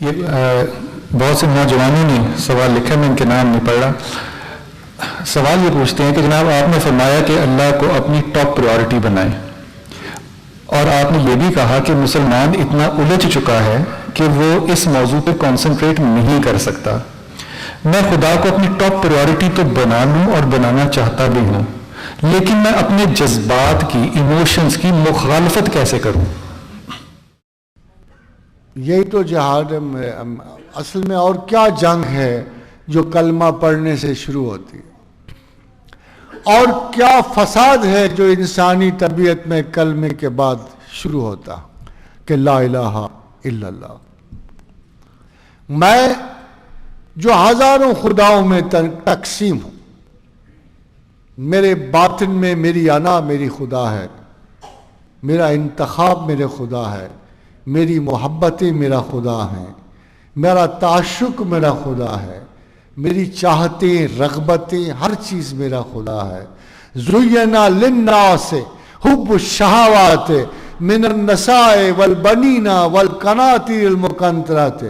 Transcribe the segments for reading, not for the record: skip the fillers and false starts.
یہ بہت سے نوجوانوں نے سوال لکھا، میں ان کے نام نہیں پڑھ رہا. سوال یہ پوچھتے ہیں کہ جناب آپ نے فرمایا کہ اللہ کو اپنی ٹاپ پریورٹی بنائیں، اور آپ نے یہ بھی کہا کہ مسلمان اتنا الجھ چکا ہے کہ وہ اس موضوع پہ کانسنٹریٹ نہیں کر سکتا. میں خدا کو اپنی ٹاپ پریورٹی تو بنا لوں اور بنانا چاہتا بھی ہوں، لیکن میں اپنے جذبات کی، ایموشنز کی مخالفت کیسے کروں؟ یہی تو جہاد ہے اصل میں. اور کیا جنگ ہے جو کلمہ پڑھنے سے شروع ہوتی ہے؟ اور کیا فساد ہے جو انسانی طبیعت میں کلمے کے بعد شروع ہوتا کہ لا الہ الا اللہ. میں جو ہزاروں خداؤں میں تقسیم ہوں، میرے باطن میں میری انا میری خدا ہے، میرا انتخاب میرے خدا ہے، میری محبتیں میرا خدا ہیں، میرا تعشق میرا خدا ہے، میری چاہتیں رغبتیں ہر چیز میرا خدا ہے. زینا للناس حب الشہوات من النساء والبنین والقناطیر المقنطرۃ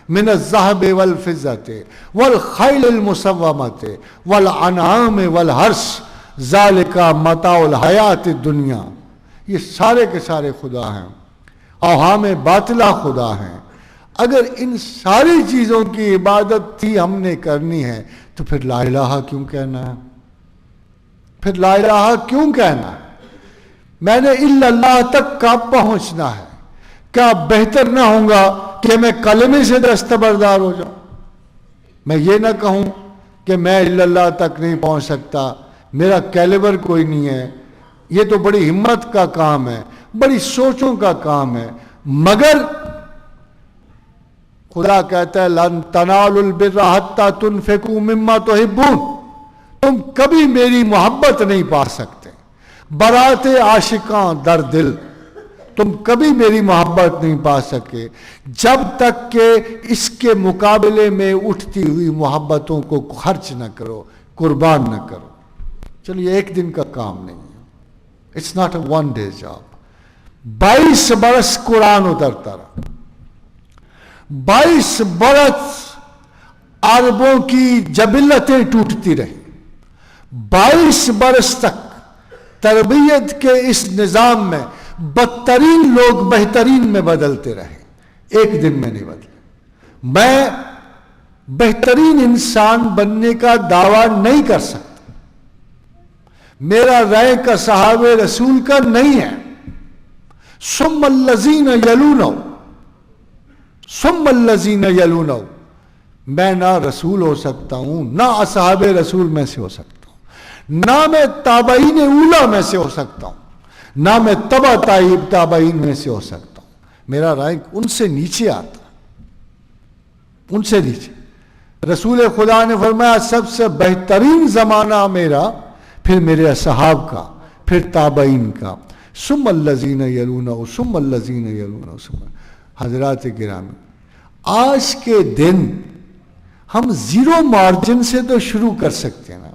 من الذهب والفضة والخیل المسومۃ والانعام والحرث ذالک متاع الحیات الدنیا. یہ سارے کے سارے خدا ہیں، اوہام باطلہ خدا ہیں. اگر ان ساری چیزوں کی عبادت تھی ہم نے کرنی ہے تو پھر لا الہ کیوں کہنا ہے؟ پھر لا الہ کیوں کہنا ہے؟ میں نے الا اللہ تک کب پہنچنا ہے؟ کیا بہتر نہ ہوگا کہ میں کلمے سے دستبردار ہو جاؤں؟ میں یہ نہ کہوں کہ میں الا اللہ تک نہیں پہنچ سکتا، میرا کیلیبر کوئی نہیں ہے. یہ تو بڑی ہمت کا کام ہے، بڑی سوچوں کا کام ہے. مگر خدا کہتا ہے لن تنالوا البر حتی تنفقوا مما تحبون. تم کبھی میری محبت نہیں پا سکتے، برات عاشقاں در دل. تم کبھی میری محبت نہیں پا سکے جب تک کہ اس کے مقابلے میں اٹھتی ہوئی محبتوں کو خرچ نہ کرو، قربان نہ کرو. چلیے ایک دن کا کام نہیں ہے، it's not a one day job. 22 برس قرآن اترتا رہا، 22 برس عربوں کی جبلتیں ٹوٹتی رہیں، 22 برس تک تربیت کے اس نظام میں بدترین لوگ بہترین میں بدلتے رہے، ایک دن میں نہیں بدلے. میں بہترین انسان بننے کا دعویٰ نہیں کر سکتا، میرا رینک کا صحابہ رسول کا نہیں ہے. ثم الذین یلونہ، ثم الذین یلونہ. میں نہ رسول ہو سکتا ہوں، نہ اصحاب رسول میں سے ہو سکتا ہوں، نہ میں تابعین اولا میں سے ہو سکتا ہوں، نہ میں تبع تابعین میں سے ہو سکتا ہوں. میرا رینک ان سے نیچے آتا، ان سے نیچے. رسول خدا نے فرمایا سب سے بہترین زمانہ میرا، پھر میرے اصحاب کا، پھر تابعین کا. ثم الذین یلونہ، ثم الذین یلونہ. حضرات گرامی، آج کے دن ہم زیرو مارجن سے تو شروع کر سکتے ہیں نا.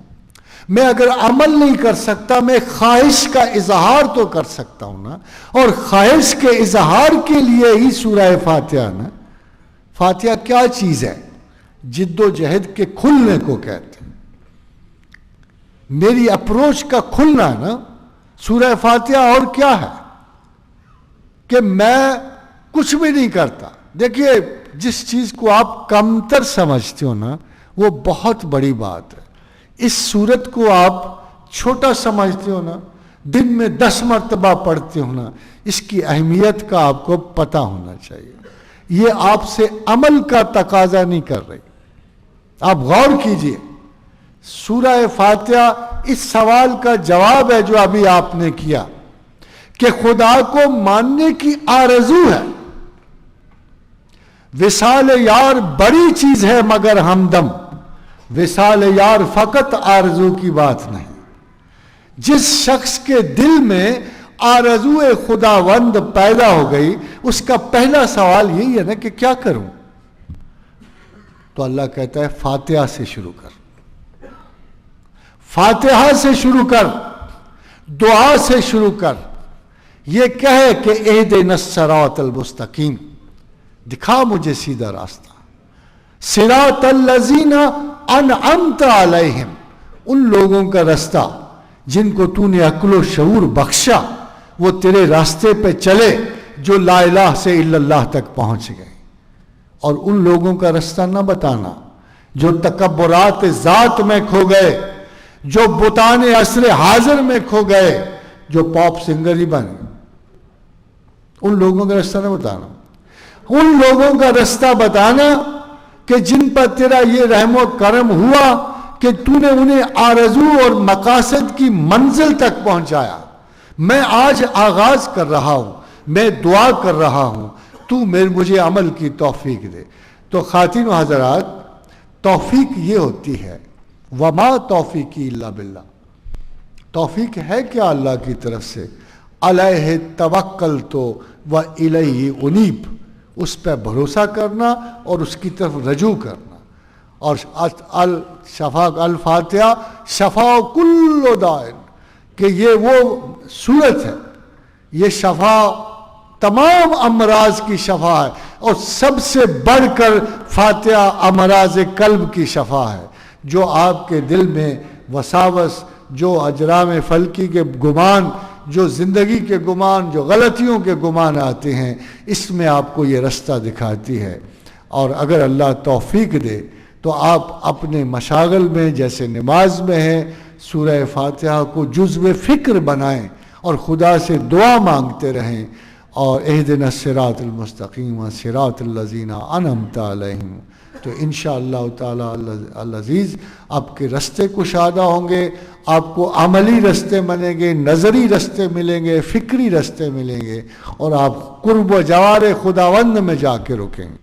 میں اگر عمل نہیں کر سکتا، میں خواہش کا اظہار تو کر سکتا ہوں نا. اور خواہش کے اظہار کے لیے ہی سورہ فاتحہ نا. فاتحہ کیا چیز ہے؟ جد و جہد کے کھلنے کو کہتے ہیں، میری اپروچ کا کھلنا ہے نا. سورہ فاتحہ اور کیا ہے کہ میں کچھ بھی نہیں کرتا. دیکھیے جس چیز کو آپ کمتر سمجھتے ہو نا، وہ بہت بڑی بات ہے. اس صورت کو آپ چھوٹا سمجھتے ہو نا، دن میں 10 مرتبہ پڑھتے ہو نا، اس کی اہمیت کا آپ کو پتہ ہونا چاہیے. یہ آپ سے عمل کا تقاضا نہیں کر رہی. آپ غور کیجئے، سورہ فاتحہ اس سوال کا جواب ہے جو ابھی آپ نے کیا کہ خدا کو ماننے کی آرزو ہے. وصال یار بڑی چیز ہے مگر ہمدم، وصال یار فقط آرزو کی بات نہیں. جس شخص کے دل میں آرزو خداوند پیدا ہو گئی، اس کا پہلا سوال یہی ہے نا کہ کیا کروں؟ تو اللہ کہتا ہے فاتحہ سے شروع کر، فاتحہ سے شروع کر، دعا سے شروع کر. یہ کہے کہ اہدنا الصراط المستقیم، دکھا مجھے سیدھا راستہ. صراط الذین انعمت علیہم، ان لوگوں کا رستہ جن کو تو نے عقل و شعور بخشا، وہ تیرے راستے پہ چلے جو لا الہ سے الا اللہ تک پہنچ گئے. اور ان لوگوں کا رستہ نہ بتانا جو تکبرات ذات میں کھو گئے، جو بتان عصر حاضر میں کھو گئے، جو پاپ سنگر ہی بن گئے. ان لوگوں کا رستہ نہ بتانا. ان لوگوں کا رستہ بتانا کہ جن پر تیرا یہ رحم و کرم ہوا کہ تو نے انہیں آرزو اور مقاصد کی منزل تک پہنچایا. میں آج آغاز کر رہا ہوں، میں دعا کر رہا ہوں، تو مجھے عمل کی توفیق دے. تو خواتین و حضرات، توفیق یہ ہوتی ہے، وما توفیقی الا باللہ. توفیق ہے کیا؟ اللہ کی طرف سے. علیہ توکلت و الیہ انیب، اس پہ بھروسہ کرنا اور اس کی طرف رجوع کرنا. اور الفاتحہ شفا کل دائن، کہ یہ وہ صورت ہے، یہ شفا تمام امراض کی شفا ہے، اور سب سے بڑھ کر فاتحہ امراض قلب کی شفا ہے. جو آپ کے دل میں وساوس، جو اجرام فلکی کے گمان، جو زندگی کے گمان، جو غلطیوں کے گمان آتے ہیں، اس میں آپ کو یہ رستہ دکھاتی ہے. اور اگر اللہ توفیق دے تو آپ اپنے مشاغل میں جیسے نماز میں ہے، سورہ فاتحہ کو جزو فکر بنائیں اور خدا سے دعا مانگتے رہیں. اور اہدنا الصراط المستقیم صراط الذین انعمت علیہم. تو انشاءاللہ تعالی العزیز آپ کے رستے کشادہ ہوں گے، آپ کو عملی رستے ملیں گے، نظری رستے ملیں گے، فکری رستے ملیں گے، اور آپ قرب و جوار خداوند میں جا کے رکیں گے.